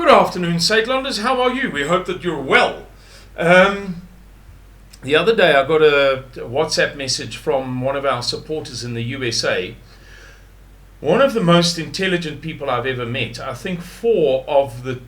Good afternoon, Saitlanders. How are you? We hope that you're well. The other day I got a WhatsApp message from one of our supporters in the USA. One of the most intelligent people I've ever met. I think 4 of the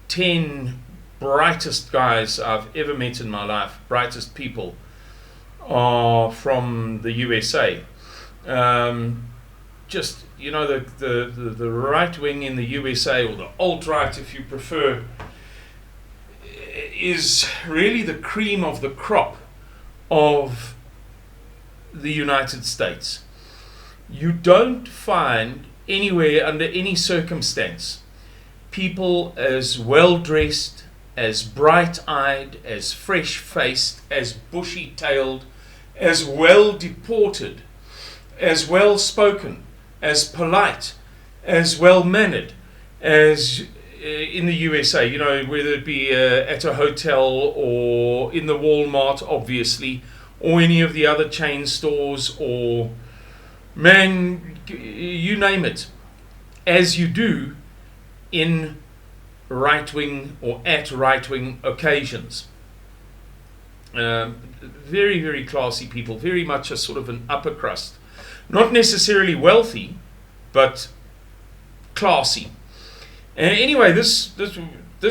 10 brightest guys I've ever met in my life, brightest people, are from the USA. Just, you know, the right wing in the USA, or the alt-right if you prefer, is really the cream of the crop of the United States. You don't find anywhere, under any circumstance, people as well-dressed, as bright-eyed, as fresh-faced, as bushy-tailed, as well-deported, as well-spoken, as polite, as well-mannered as in the USA, you know, whether it be at a hotel or in the Walmart, obviously, or any of the other chain stores, or, man, you name it, as you do in right-wing or at right-wing occasions. Very, very classy people, very much a sort of an upper crust. Not necessarily wealthy, but classy. And anyway, this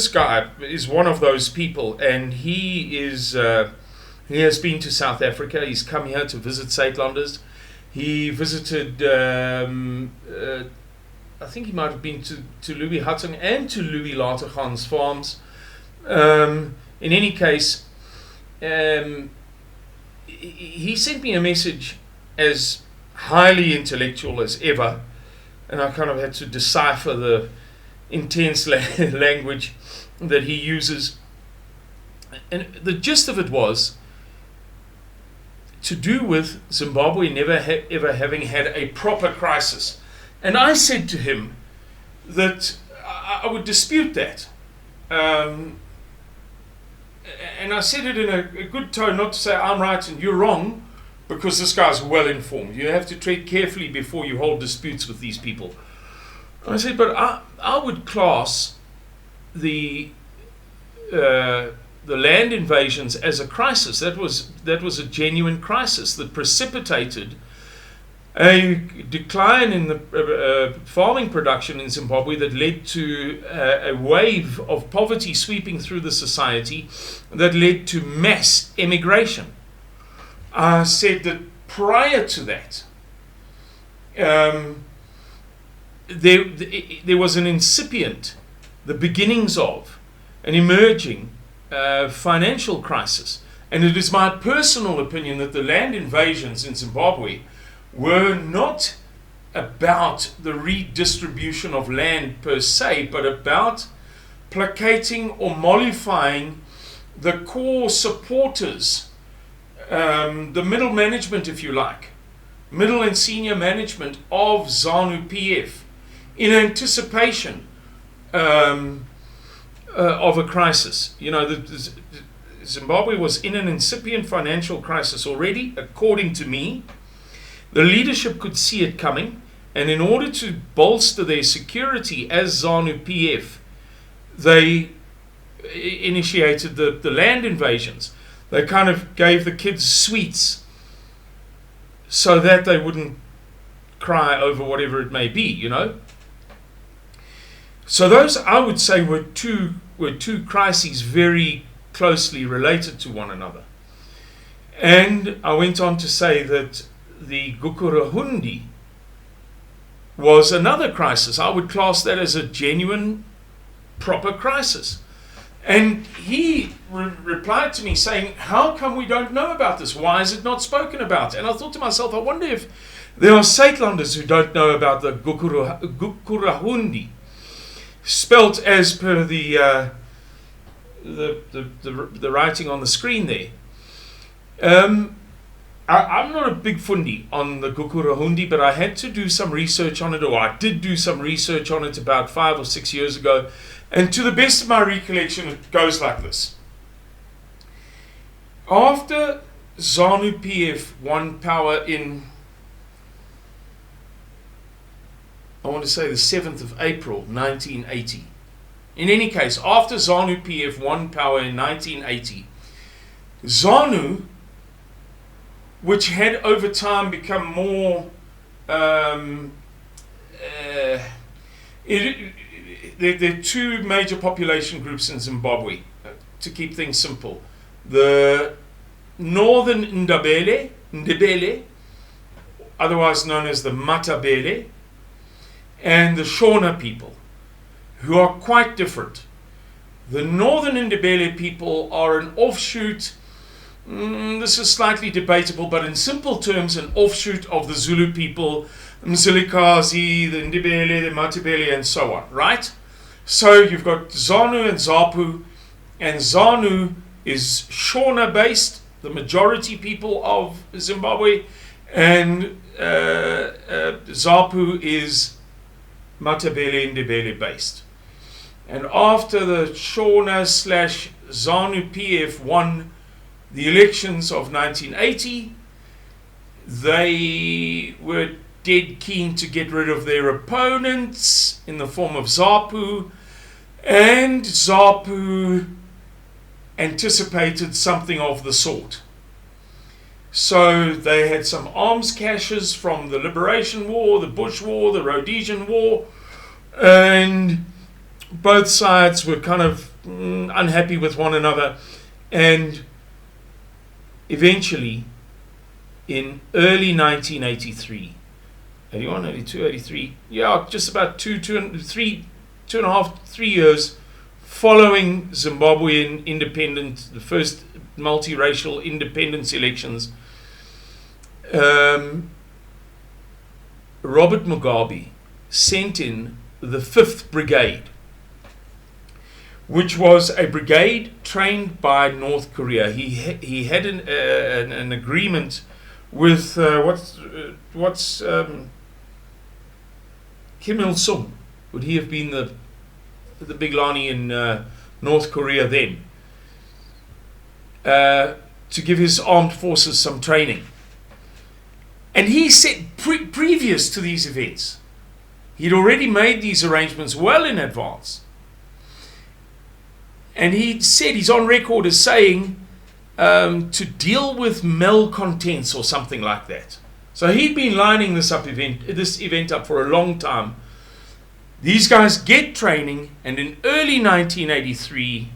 guy is one of those people, and he has been to South Africa. He's come here to visit Saitlanders. He visited, I think he might have been to Louis Hutton and to Louis Latergan's farms. In any case, he sent me a message as highly intellectual as ever, and I kind of had to decipher the intense language that he uses. And the gist of it was to do with Zimbabwe never ever having had a proper crisis. And I said to him that I would dispute that. And I said it in a good tone, not to say I'm right and you're wrong, because this guy's well informed. You have to tread carefully before you hold disputes with these people. I said, but I would class the land invasions as a crisis. That was a genuine crisis that precipitated a decline in the farming production in Zimbabwe that led to a wave of poverty sweeping through the society that led to mass emigration. I said that prior to that, there was an incipient, the beginnings of an emerging financial crisis. And it is my personal opinion that the land invasions in Zimbabwe were not about the redistribution of land per se, but about placating or mollifying the core supporters, the middle management, if you like, middle and senior management of ZANU-PF, in anticipation of a crisis. You know, Zimbabwe was in an incipient financial crisis already, according to me. The leadership could see it coming, and in order to bolster their security as ZANU-PF, they initiated the land invasions. They kind of gave the kids sweets so that they wouldn't cry over whatever it may be, you know. So those, I would say, were two crises very closely related to one another. And I went on to say that the Gukurahundi was another crisis. I would class that as a genuine, proper crisis. And he replied to me saying, how come we don't know about this? Why is it not spoken about? And I thought to myself, I wonder if there are Saitlanders who don't know about the Gukurahundi, spelt as per the writing on the screen there. I'm not a big fundi on the Gukurahundi, but I had to do some research on it, or I did do some research on it about 5 or 6 years ago. And to the best of my recollection, it goes like this. After ZANU-PF won power in, I want to say the 7th of April, 1980, In any case, after ZANU-PF won power in 1980, ZANU, which had over time become more, there are two major population groups in Zimbabwe, to keep things simple. The Northern Ndebele, otherwise known as the Matabele, and the Shona people, who are quite different. The Northern Ndebele people are an offshoot, this is slightly debatable, but in simple terms, an offshoot of the Zulu people, Mzilikazi, the Ndebele, the Matabele, and so on, right? So you've got ZANU and ZAPU, and ZANU is Shona based, the majority people of Zimbabwe, and ZAPU is Matabele Ndebele based. And after the Shona / ZANU-PF won the elections of 1980, they were dead keen to get rid of their opponents in the form of ZAPU, and ZAPU anticipated something of the sort. So they had some arms caches from the Liberation War, the Bush War, the Rhodesian War, and both sides were kind of unhappy with one another. And eventually, in early 1983, 81, 82, 83, yeah, just about 2.5, 3 years following Zimbabwean independence, the first multiracial independence elections, Robert Mugabe sent in the 5th Brigade, which was a brigade trained by North Korea. He had an agreement with Kim Il-sung. Would he have been the big Lani in North Korea then? To give his armed forces some training. And he said, previous to these events, he'd already made these arrangements well in advance. And he said, he's on record as saying, to deal with malcontents or something like that. So he'd been lining this event up for a long time. These guys get training, and in early 1983,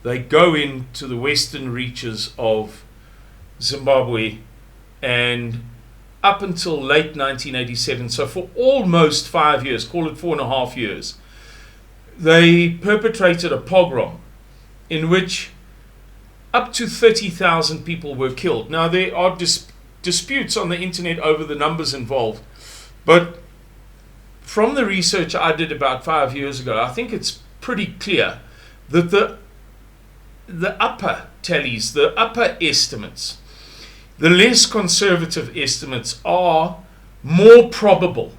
they go into the western reaches of Zimbabwe, and up until late 1987, so for almost 5 years, call it 4.5 years, they perpetrated a pogrom in which up to 30,000 people were killed. Now, there are disputes on the internet over the numbers involved, but from the research I did about 5 years ago, I think it's pretty clear that the upper tallies, the upper estimates, the less conservative estimates are more probable.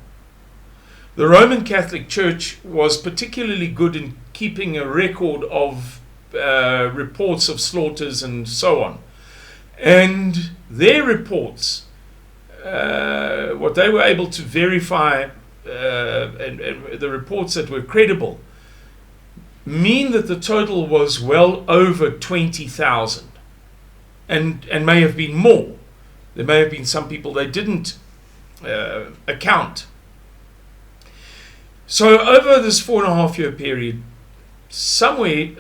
The Roman Catholic Church was particularly good in keeping a record of reports of slaughters and so on. And their reports, what they were able to verify, and the reports that were credible, mean that the total was well over 20,000. And may have been more. There may have been some people they didn't account. So over this 4.5 year period, somewhere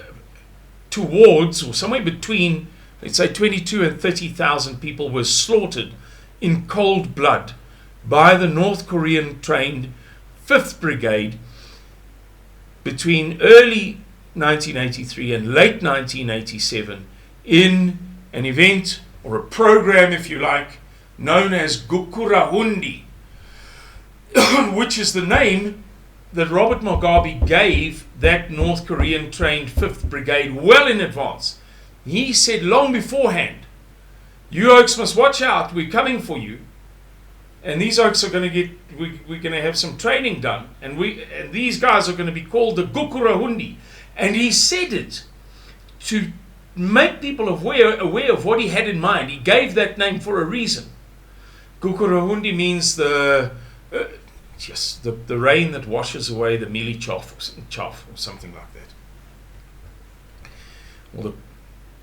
towards, or somewhere between, let's say 22 and 30,000 people were slaughtered in cold blood by the North Korean trained 5th Brigade between early 1983 and late 1987 in an event, or a program if you like, known as Gukurahundi, which is the name that Robert Mugabe gave that North Korean trained 5th Brigade well in advance. He said long beforehand, you oaks must watch out, we're coming for you, and these oaks are going to we're going to have some training done, and these guys are going to be called the Gukurahundi. And he said it to make people aware of what he had in mind. He gave that name for a reason. Gukurahundi means just the rain that washes away the mealie chaff or something like that, or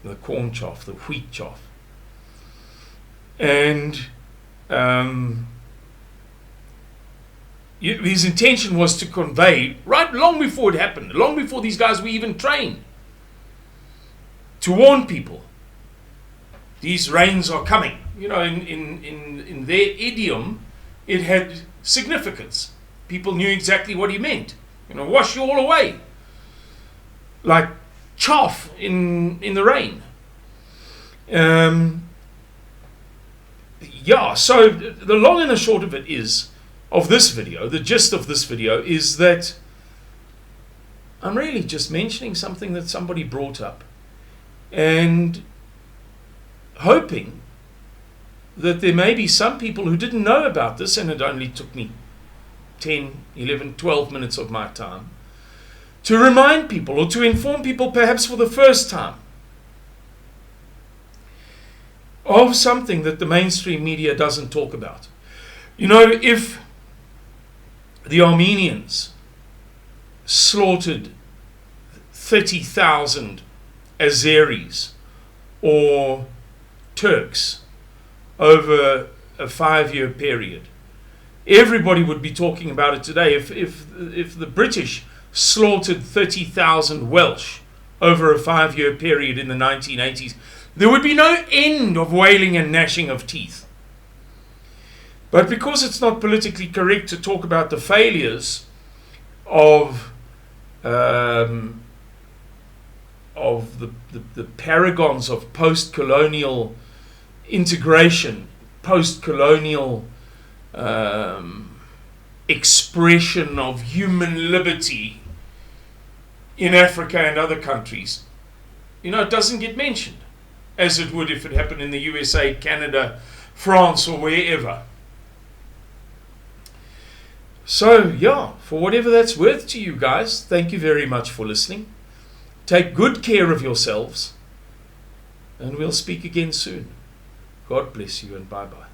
the corn chaff, the wheat chaff. And his intention was to convey, right long before it happened, long before these guys were even trained, to warn people, these rains are coming. You know, in their idiom, it had significance. People knew exactly what he meant. You know, wash you all away, like chaff in the rain. So the long and the short of it is, of this video, the gist of this video is that I'm really just mentioning something that somebody brought up and hoping that there may be some people who didn't know about this, and it only took me 10, 11, 12 minutes of my time to remind people or to inform people, perhaps for the first time, of something that the mainstream media doesn't talk about. You know, if the Armenians slaughtered 30,000 Azeris or Turks over a 5-year period, everybody would be talking about it today. If the British slaughtered 30,000 Welsh over a 5-year period in the 1980s, there would be no end of wailing and gnashing of teeth. But because it's not politically correct to talk about the failures of the paragons of post-colonial integration, post-colonial expression of human liberty in Africa and other countries, you know, it doesn't get mentioned, as it would if it happened in the USA, Canada, France, or wherever. So, yeah, for whatever that's worth to you guys, thank you very much for listening. Take good care of yourselves, and we'll speak again soon. God bless you, and bye-bye.